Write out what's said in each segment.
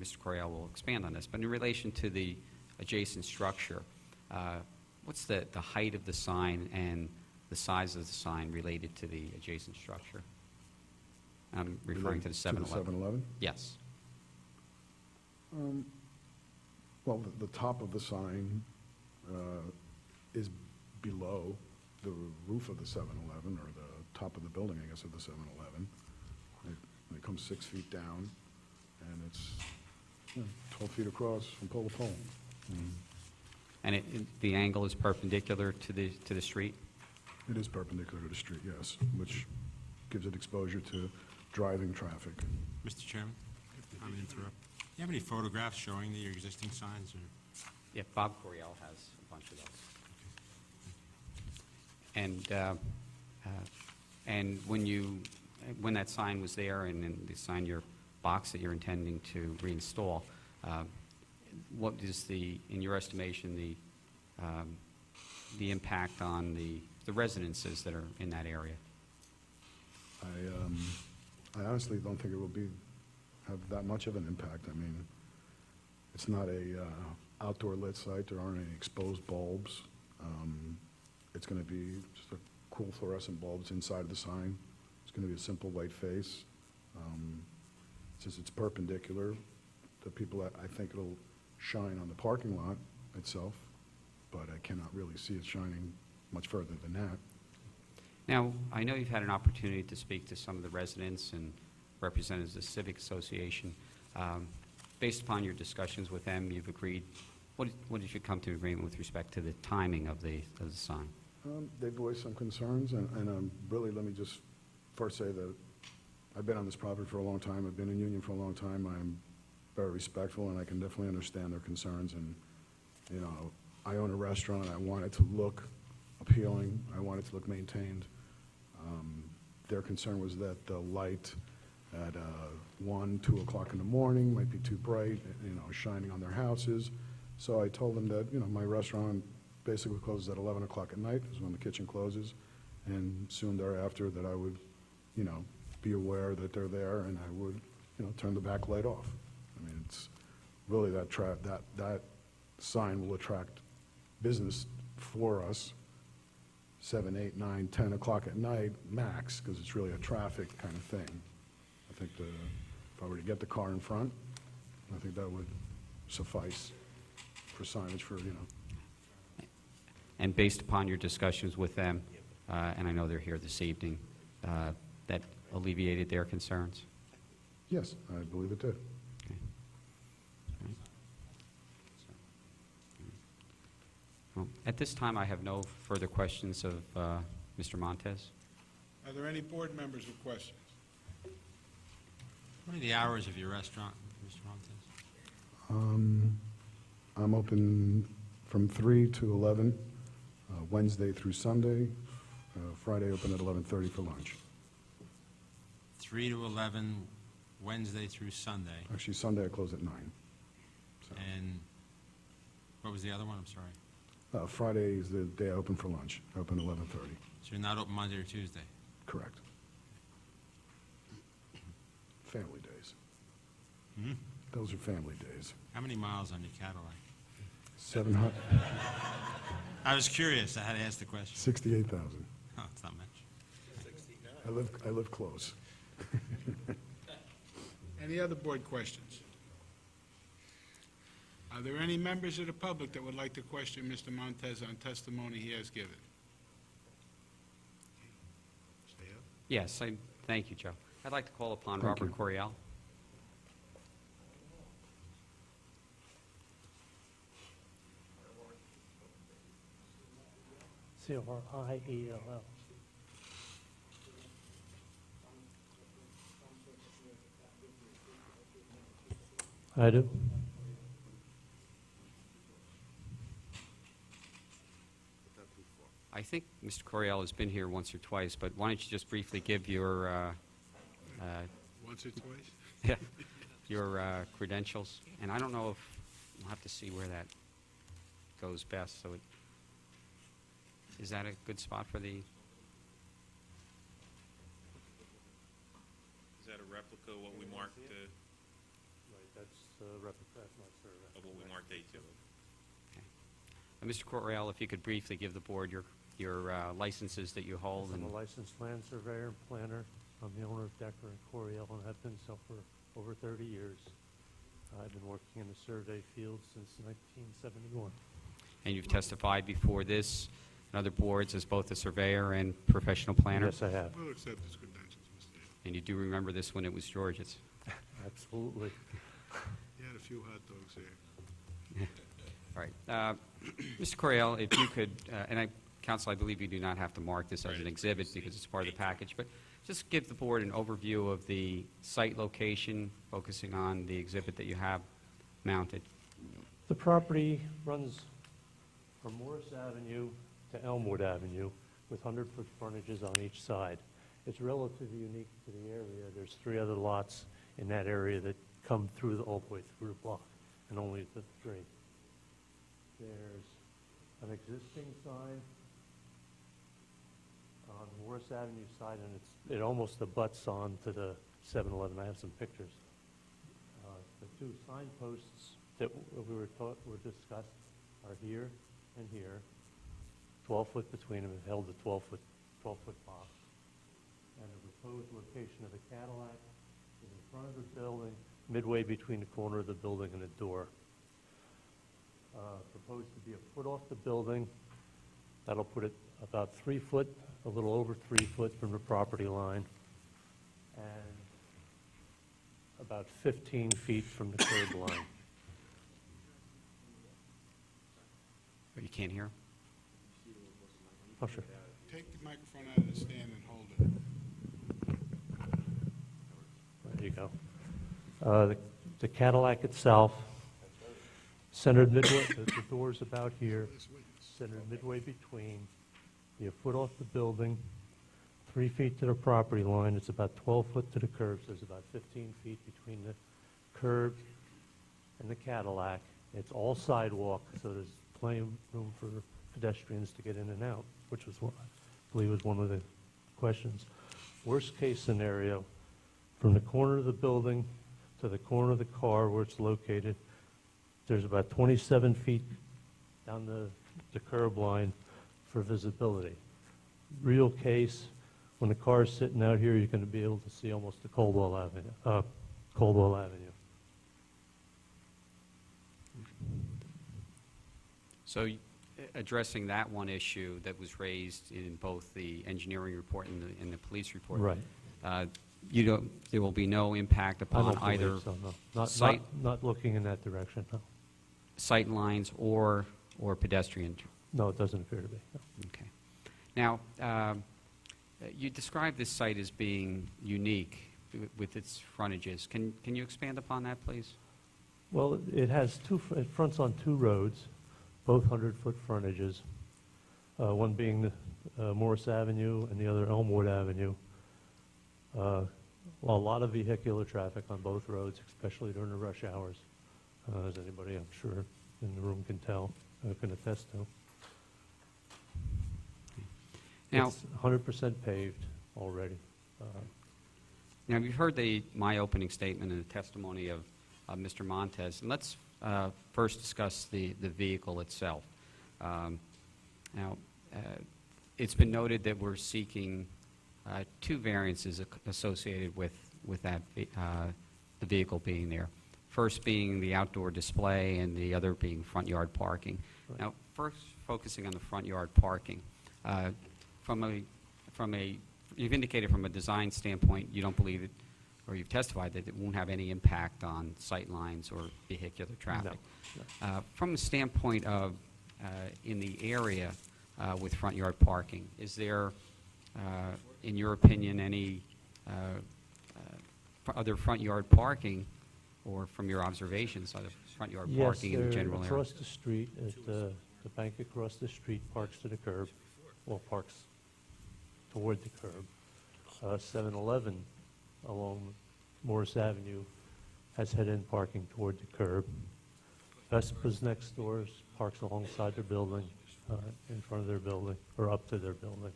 Mr. Coriel will expand on this, but in relation to the adjacent structure, what's the height of the sign and the size of the sign related to the adjacent structure? I'm referring to the 7-Eleven. 7-Eleven? Yes. Well, the top of the sign is below the roof of the 7-Eleven, or the top of the building, I guess, of the 7-Eleven. It comes 6 feet down, and it's 12 feet across from pole to pole. And the angle is perpendicular to the street? It is perpendicular to the street, yes, which gives it exposure to driving traffic. Mr. Chairman, if I may interrupt. Do you have any photographs showing your existing signs? Or? Yeah, Bob Coriel has a bunch of those. And when that sign was there, and then the sign box that you're intending to reinstall, what is in your estimation, the impact on the residences that are in that area? I honestly don't think it will have that much of an impact. I mean, it's not a outdoor lit site. There aren't any exposed bulbs. It's going to be just a cool fluorescent bulbs inside the sign. It's going to be a simple white face. Since it's perpendicular, I think it'll shine on the parking lot itself, but I cannot really see it shining much further than that. Now, I know you've had an opportunity to speak to some of the residents and representatives of the Civic Association. Based upon your discussions with them, you've agreed. What did you come to agreement with respect to the timing of the sign? They voiced some concerns, and really, let me just first say that I've been on this property for a long time. I've been in Union for a long time. I'm very respectful, and I can definitely understand their concerns. And, you know, I own a restaurant. I want it to look appealing. I want it to look maintained. Their concern was that the light at 1, 2 o'clock in the morning might be too bright, you know, shining on their houses. So I told them that, you know, my restaurant basically closes at 11 o'clock at night is when the kitchen closes, and soon thereafter that I would, you know, be aware that they're there, and I would, you know, turn the back light off. I mean, it's really that sign will attract business for us 7, 8, 9, 10 o'clock at night max, because it's really a traffic kind of thing. I think if I were to get the car in front, I think that would suffice for signage for, you know. And based upon your discussions with them, and I know they're here this evening, that alleviated their concerns? Yes, I believe it did. Okay. Right. Well, at this time, I have no further questions of Mr. Montez. Are there any board members with questions? What are the hours of your restaurant, Mr. Montez? I'm open from 3 to 11, Wednesday through Sunday. Friday open at 11:30 for lunch. 3 to 11, Wednesday through Sunday. Actually, Sunday I close at 9. So, And what was the other one? I'm sorry. Friday is the day I open for lunch. I open at 11:30. So you're not open Monday or Tuesday? Correct. Family days. Mm-hmm. Those are family days. How many miles on your Cadillac? 700, I was curious. I had to ask the question. 68,000. Oh, it's not much. I live close. Any other board questions? Are there any members of the public that would like to question Mr. Montez on testimony he has given? Stay up. Yes, thank you, Joe. I'd like to call upon Thank Robert Coriel. C-O-R-I-E-L-L. I do. I think Mr. Coriel has been here once or twice, but why don't you just briefly give your Once or twice? your credentials? And I don't know if we'll have to see where that goes best. So, is that a good spot for the? Is that a replica of what we marked? Right, that's that's my survey. Of what we marked A2. Mr. Correal, if you could briefly give the board your licenses that you hold. I'm And a licensed land surveyor and planner. I'm the owner of Decker and Coriel and have been so for over 30 years. I've been working in the survey field since 1971. and you've testified before this and other boards as both a surveyor and professional planner? Yes, I have. We'll accept his credentials, Mr. Hill. And you do remember this when it was George's? Absolutely. He had a few hot dogs there. All right. Mr. Correal, if you could, Counsel, I believe you do not have to mark this as an exhibit because it's part of the package, but just give the board an overview of the site location, focusing on the exhibit that you have mounted. The property runs from Morris Avenue to Elmwood Avenue with 100-foot frontages on each side. It's relatively unique to the area. There's 3 other lots in that area that come through all the way through the block, and only the 3. There's an existing sign on Morris Avenue side, and it almost abuts on to the 7-Eleven. I have some pictures. The 2 signposts that were discussed are here and here, 12 foot between them, and held a 12-foot box. And the proposed location of the Cadillac is in front of the building, midway between the corner of the building and the door. Proposed to be a foot off the building. That'll put it about 3 foot, a little over 3 foot from the property line, and about 15 feet from the curb line. Oh, you can't hear? Oh, sure. Take the microphone out of the stand and hold it. There you go. The Cadillac itself, centered midway, the door's about here, centered midway between, be a foot off the building, 3 feet to the property line. It's about 12 foot to the curb, so there's about 15 feet between the curb and the Cadillac. It's all sidewalk, so there's plenty of room for pedestrians to get in and out, which was what I believe was one of the questions. Worst case scenario, from the corner of the building to the corner of the car where it's located, there's about 27 feet down the curb line for visibility. Real case, when the car is sitting out here, you're going to be able to see almost to Coldwell Avenue. So addressing that one issue that was raised in both the engineering report and the police report. Right. There will be no impact I upon don't either believe so, no. site- Not looking in that direction, no. sight lines or pedestrian. No, it doesn't appear to be, no. Okay. Now, you described this site as being unique with its frontages. Can you expand upon that, please? Well, it has it fronts on 2 roads, both 100-foot frontages, one being the Morris Avenue and the other Elmwood Avenue. A lot of vehicular traffic on both roads, especially during the rush hours, as anybody, I'm sure, in the room can tell, can attest to. Now, It's 100% paved already. Now, you've heard my opening statement and the testimony of Mr. Montez. And let's first discuss the vehicle itself. Now, it's been noted that we're seeking 2 variances associated with that the vehicle being there. First being the outdoor display, and the other being front yard parking. Right. Now, first focusing on the front yard parking. You've indicated from a design standpoint, you don't believe it, or you've testified that it won't have any impact on sight lines or vehicular traffic. No. From the standpoint of in the area with front yard parking, is there, in your opinion, any other front yard parking, or from your observations, other front yard parking in the general Yes, area? across the street, at the bank across the street parks to the curb, well, parks toward the curb. 7-Eleven along Morris Avenue has head-in parking toward the curb. Vespa's next door parks alongside their building, in front of their building, or up to their building.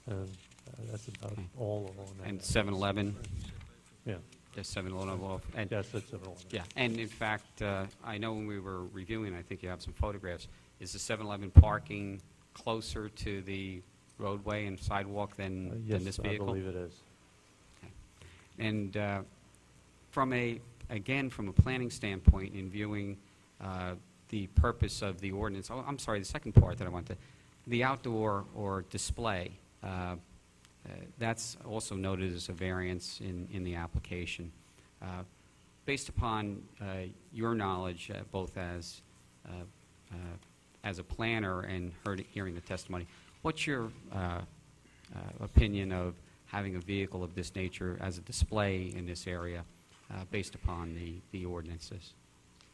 And that's about Okay. all along that. And 7-Eleven? Yeah. The 7-Eleven off. And Yes, that's 7-Eleven. yeah, and in fact, I know when we were reviewing, I think you have some photographs, is the 7-Eleven parking closer to the roadway and sidewalk than this Yes, I vehicle? believe it is. And again, from a planning standpoint, in viewing the purpose of the ordinance, oh, I'm sorry, the second part that I want to, the outdoor or display, that's also noted as a variance in the application. Based upon your knowledge, both as a planner and hearing the testimony, what's your opinion of having a vehicle of this nature as a display in this area based upon the ordinances?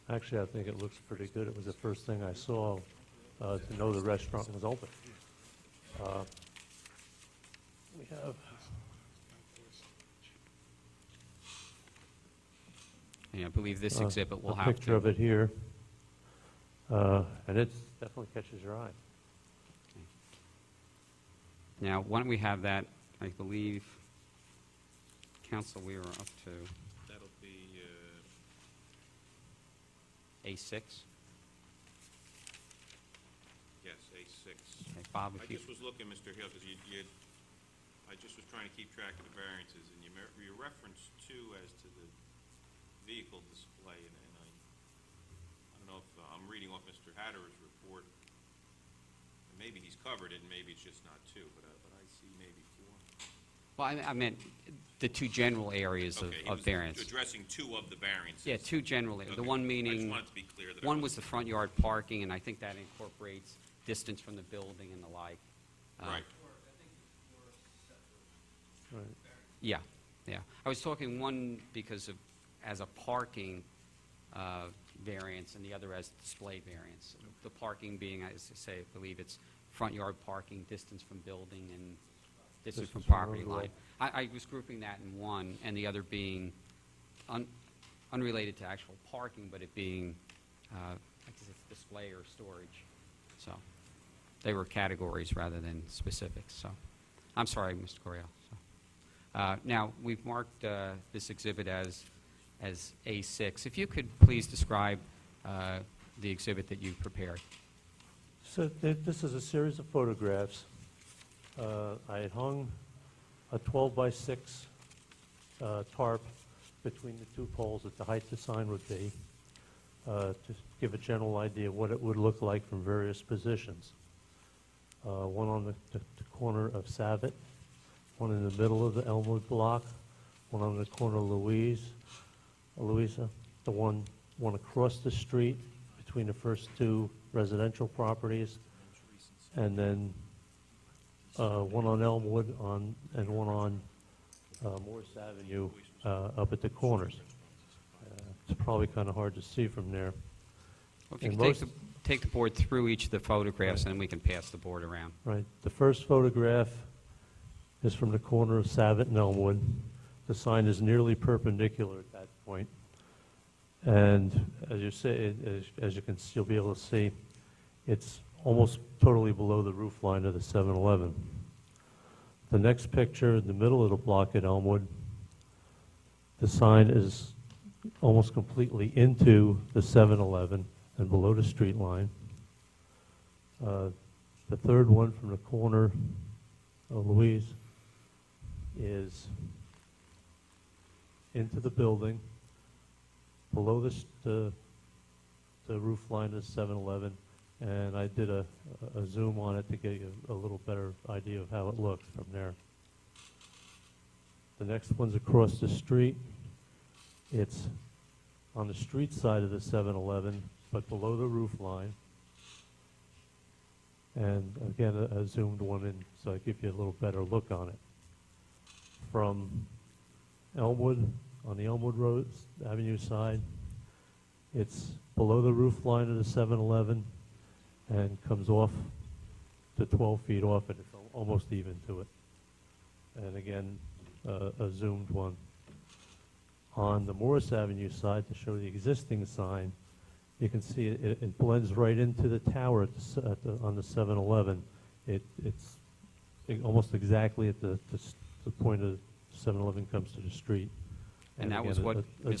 Actually, I think it looks pretty good. It was the first thing I saw to know the restaurant was open. We have, And I believe this exhibit will a have picture of it here, and it definitely catches your eye. Now, why don't we have that, I believe, Council, we are up to That'll be, A6. yes, A6. Okay, Bob, I if you, just was looking, Mr. Hill, because I just was trying to keep track of the variances, and you referenced two as to the vehicle display, and I don't know if I'm reading off Mr. Hatter's report, and maybe he's covered it, and maybe it's just not two, but I see maybe four. well, I meant the two general areas Okay, he of was variance. addressing two of the variances. Yeah, two generally. The Okay. one I just meaning, wanted to be clear that I one was the front yard parking, and I think that incorporates distance from the building and the like. Right. Right. Yeah, yeah. I was talking one because of, as a parking variance, and the other as display variance. The parking being, as I say, I believe it's front yard parking, distance from building, and distance from Distance from property roadway. line. I was grouping that in one, and the other being unrelated to actual parking, but it being, I guess it's display or storage. So they were categories rather than specifics, so. I'm sorry, Mr. Coryell. So, now, we've marked this exhibit as A6. If you could please describe the exhibit that you've prepared. So this is a series of photographs. I had hung a 12-by-6 tarp between the two poles at the height the sign would be, to give a general idea of what it would look like from various positions. One on the corner of Savitt, one in the middle of the Elmwood block, one on the corner of Louisa, the one across the street between the first two residential properties, and then one on Elmwood and one on Morris Avenue up at the corners. It's probably kind of hard to see from there. Well, if you And could take the board through each of the photographs, and then we can pass the board around. Right. The first photograph is from the corner of Savitt and Elmwood. The sign is nearly perpendicular at that point. And as you say, as you can, you'll be able to see, it's almost totally below the roof line of the 7-Eleven. The next picture, in the middle of the block at Elmwood, the sign is almost completely into the 7-Eleven and below the street line. The third one from the corner of Louise is into the building, below the roof line of 7-Eleven, and I did a zoom on it to get you a little better idea of how it looks from there. The next one's across the street. It's on the street side of the 7-Eleven, but below the roof line. And again, a zoomed one in, so I give you a little better look on it. From Elmwood, on the Elmwood Road Avenue side, it's below the roof line of the 7-Eleven and comes off to 12 feet off, and it's almost even to it. And again, a zoomed one. On the Morris Avenue side, to show the existing sign, you can see it blends right into the tower on the 7-Eleven. It's almost exactly at the point of 7-Eleven comes to the street. And that again, was what a